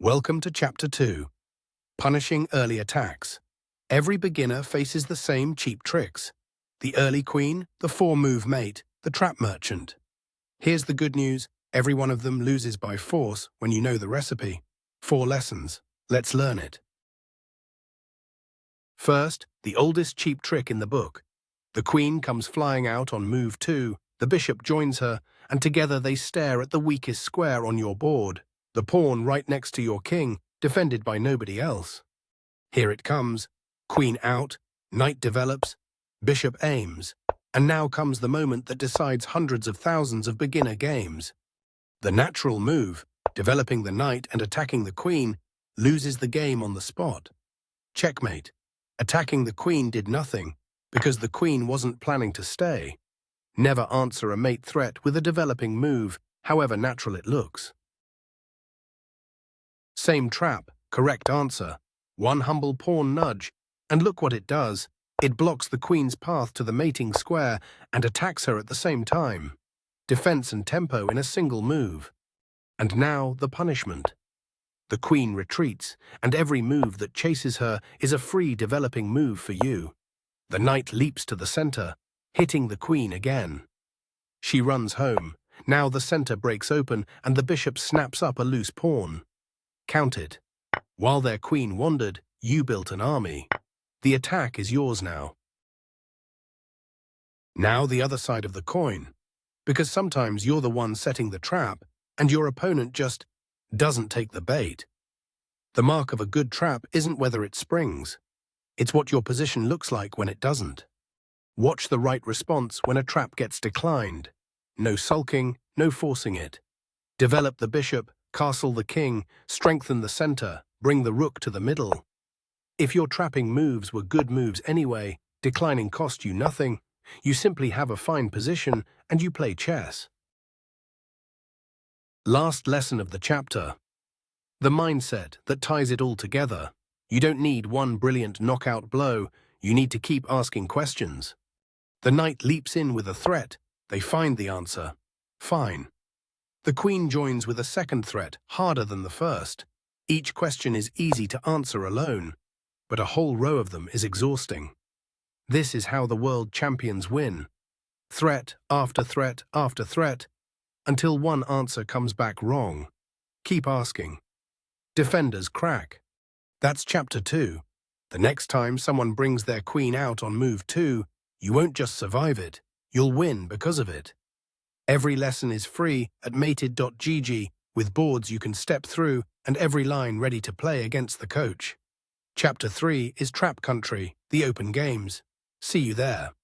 Welcome to Chapter 2, Punishing Early Attacks. Every beginner faces the same cheap tricks. The early queen, the four-move mate, the trap merchant. Here's the good news, every one of them loses by force when you know the recipe. 4 lessons. Let's learn it. First, the oldest cheap trick in the book. The queen comes flying out on move 2, the bishop joins her, and together they stare at the weakest square on your board. The pawn right next to your king, defended by nobody else. Here it comes, queen out, knight develops, bishop aims, and now comes the moment that decides hundreds of thousands of beginner games. The natural move, developing the knight and attacking the queen, loses the game on the spot. Checkmate. Attacking the queen did nothing, because the queen wasn't planning to stay. Never answer a mate threat with a developing move, however natural it looks. Same trap, correct answer. One humble pawn nudge, and look what it does. It blocks the queen's path to the mating square and attacks her at the same time. Defense and tempo in a single move. And now the punishment. The queen retreats, and every move that chases her is a free developing move for you. The knight leaps to the center, hitting the queen again. She runs home. Now the center breaks open, and the bishop snaps up a loose pawn. Counted. While their queen wandered, you built an army. The attack is yours now. Now the other side of the coin. Because sometimes you're the one setting the trap, and your opponent just doesn't take the bait. The mark of a good trap isn't whether it springs. It's what your position looks like when it doesn't. Watch the right response when a trap gets declined. No sulking, no forcing it. Develop the bishop, castle the king, strengthen the center, bring the rook to the middle. If your trapping moves were good moves anyway, declining cost you nothing. You simply have a fine position and you play chess. Last lesson of the chapter. The mindset that ties it all together. You don't need one brilliant knockout blow, you need to keep asking questions. The knight leaps in with a threat, they find the answer. Fine. The queen joins with a second threat, harder than the first. Each question is easy to answer alone, but a whole row of them is exhausting. This is how the world champions win. Threat after threat after threat, until one answer comes back wrong. Keep asking. Defenders crack. That's Chapter 2. The next time someone brings their queen out on move 2, you won't just survive it, you'll win because of it. Every lesson is free at mated.gg with boards you can step through and every line ready to play against the coach. Chapter 3 is Trap Country, the open games. See you there.